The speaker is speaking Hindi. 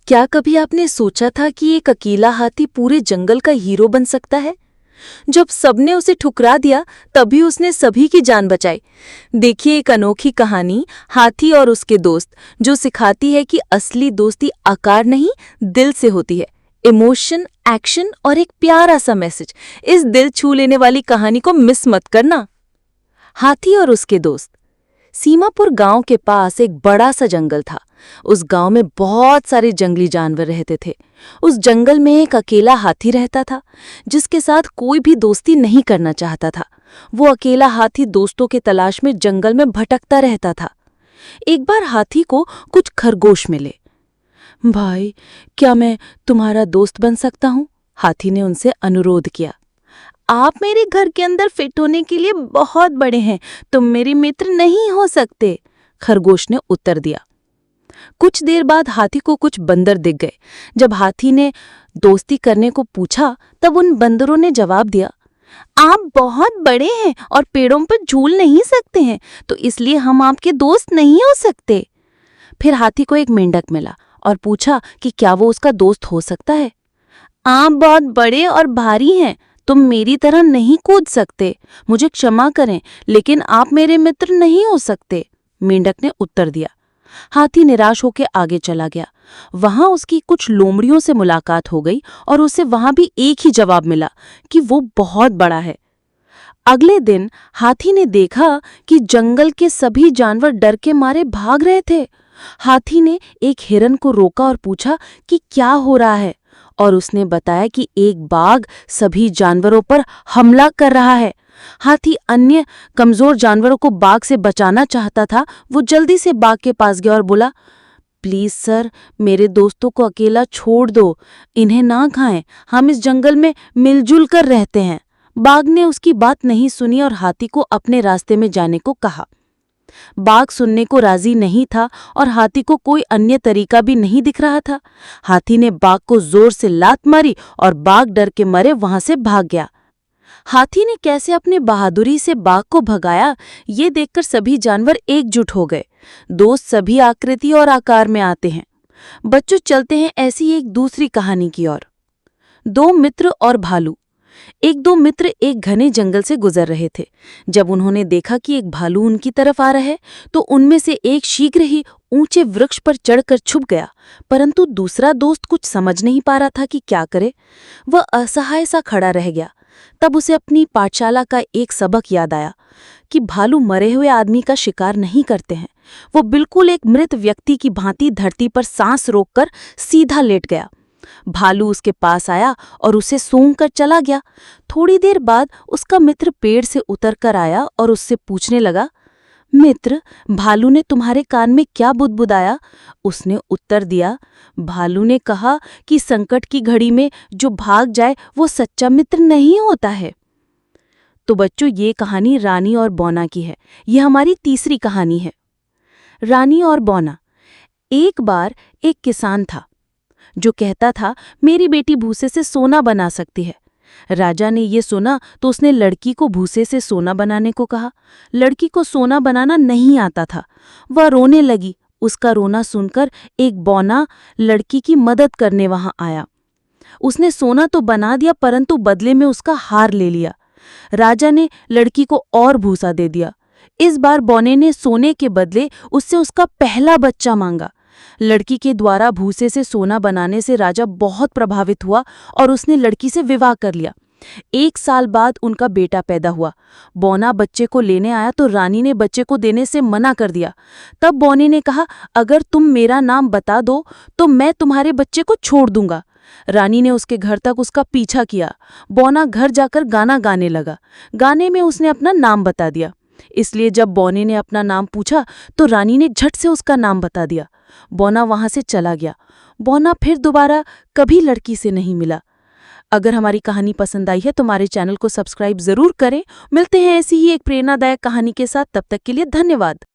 क्या कभी आपने सोचा था कि एक अकेला हाथी पूरे जंगल का हीरो बन सकता है? जब सबने उसे ठुकरा दिया, तभी उसने सभी की जान बचाई। देखिए एक अनोखी कहानी, हाथी और उसके दोस्त, जो सिखाती है कि असली दोस्ती आकार नहीं, दिल से होती है। इमोशन, एक्शन और एक प्यारा सा मैसेज। इस दिल छू लेने वाली कहानी को मिस मत करना। हाथी और उसके दोस्त। सीमापुर गांव के पास एक बड़ा सा जंगल था। उस गांव में बहुत सारे जंगली जानवर रहते थे। उस जंगल में एक अकेला हाथी रहता था, जिसके साथ कोई भी दोस्ती नहीं करना चाहता था। वो अकेला हाथी दोस्तों के तलाश में जंगल में भटकता रहता था। एक बार हाथी को कुछ खरगोश मिले। भाई, क्या मैं तुम्हारा दोस्त बन सकता हूँ? हाथी ने उनसे अनुरोध किया। आप मेरे घर के अंदर फिट होने के लिए बहुत बड़े हैं, तुम मेरे मित्र नहीं हो सकते, खरगोश ने उत्तर दिया। कुछ देर बाद हाथी को कुछ बंदर दिख गए। जब हाथी ने दोस्ती करने को पूछा, तब उन बंदरों ने जवाब दिया, आप बहुत बड़े हैं और पेड़ों पर झूल नहीं सकते हैं, तो इसलिए हम आपके दोस्त नहीं हो सकते। फिर हाथी को एक मेंढक मिला और पूछा कि क्या वो उसका दोस्त हो सकता है। आप बहुत बड़े और भारी हैं, तुम मेरी तरह नहीं कूद सकते, मुझे क्षमा करें, लेकिन आप मेरे मित्र नहीं हो सकते, मेंढक ने उत्तर दिया। हाथी निराश होकर आगे चला गया। वहां उसकी कुछ लोमड़ियों से मुलाकात हो गई और उसे वहां भी एक ही जवाब मिला कि वो बहुत बड़ा है। अगले दिन हाथी ने देखा कि जंगल के सभी जानवर डर के मारे भाग रहे थे। हाथी ने एक हिरन को रोका और पूछा कि क्या हो रहा है, और उसने बताया कि एक बाघ सभी जानवरों पर हमला कर रहा है। हाथी अन्य कमजोर जानवरों को बाघ से बचाना चाहता था। वो जल्दी से बाघ के पास गया और बोला, प्लीज सर, मेरे दोस्तों को अकेला छोड़ दो, इन्हें ना खाएं, हम इस जंगल में मिलजुल कर रहते हैं। बाघ ने उसकी बात नहीं सुनी और हाथी को अपने रास्ते में जाने को कहा। बाघ सुनने को राजी नहीं था और हाथी को कोई अन्य तरीका भी नहीं दिख रहा था। हाथी ने बाघ को जोर से लात मारी और बाघ डर के मारे वहां से भाग गया। हाथी ने कैसे अपने बहादुरी से बाघ को भगाया, ये देखकर सभी जानवर एकजुट हो गए। दोस्त सभी आकृति और आकार में आते हैं। बच्चों, चलते हैं ऐसी एक दूसरी कहानी की ओर। दो मित्र और भालू। दो मित्र एक घने जंगल से गुजर रहे थे। जब उन्होंने देखा कि एक भालू उनकी तरफ आ रहा है, तो उनमें से एक शीघ्र ही ऊंचे वृक्ष पर चढ़कर छुप गया। परंतु दूसरा दोस्त कुछ समझ नहीं पा रहा था कि क्या करे। वह असहाय सा खड़ा रह गया। तब उसे अपनी पाठशाला का एक सबक याद आया कि भालू मरे हुए आदमी का शिकार नहीं करते हैं। वो बिल्कुल एक मृत व्यक्ति की भांति धरती पर सांस रोककर सीधा लेट गया। भालू उसके पास आया और उसे सूंघकर चला गया। थोड़ी देर बाद उसका मित्र पेड़ से उतरकर आया और उससे पूछने लगा, मित्र, भालू ने तुम्हारे कान में क्या बुदबुदाया? उसने उत्तर दिया, भालू ने कहा कि संकट की घड़ी में जो भाग जाए वो सच्चा मित्र नहीं होता है। तो बच्चों, ये कहानी रानी और बौना की है। यह हमारी तीसरी कहानी है। रानी और बौना। एक बार एक किसान था जो कहता था, मेरी बेटी भूसे से सोना बना सकती है। राजा ने ये सुना तो उसने लड़की को भूसे से सोना बनाने को कहा। लड़की को सोना बनाना नहीं आता था। वह रोने लगी। उसका रोना सुनकर एक बौना लड़की की मदद करने वहां आया। उसने सोना तो बना दिया, परंतु बदले में उसका हार ले लिया। राजा ने लड़की को और भूसा दे दिया। इस बार बौने ने सोने के बदले उससे उसका पहला बच्चा मांगा। लड़की के द्वारा भूसे से सोना बनाने से राजा बहुत प्रभावित हुआ और उसने लड़की से विवाह कर लिया। 1 साल बाद उनका बेटा पैदा हुआ। बौना बच्चे को लेने आया तो रानी ने बच्चे को देने से मना कर दिया। तब बौने ने कहा, अगर तुम मेरा नाम बता दो तो मैं तुम्हारे बच्चे को छोड़ दूंगा। रानी ने उसके घर तक उसका पीछा किया। बौना घर जाकर गाना गाने लगा। गाने में उसने अपना नाम बता दिया। इसलिए जब बौने ने अपना नाम पूछा तो रानी ने झट से उसका नाम बता दिया। बौना वहां से चला गया। बौना फिर दोबारा कभी लड़की से नहीं मिला। अगर हमारी कहानी पसंद आई है तो हमारे चैनल को सब्सक्राइब जरूर करें। मिलते हैं ऐसी ही एक प्रेरणादायक कहानी के साथ। तब तक के लिए धन्यवाद।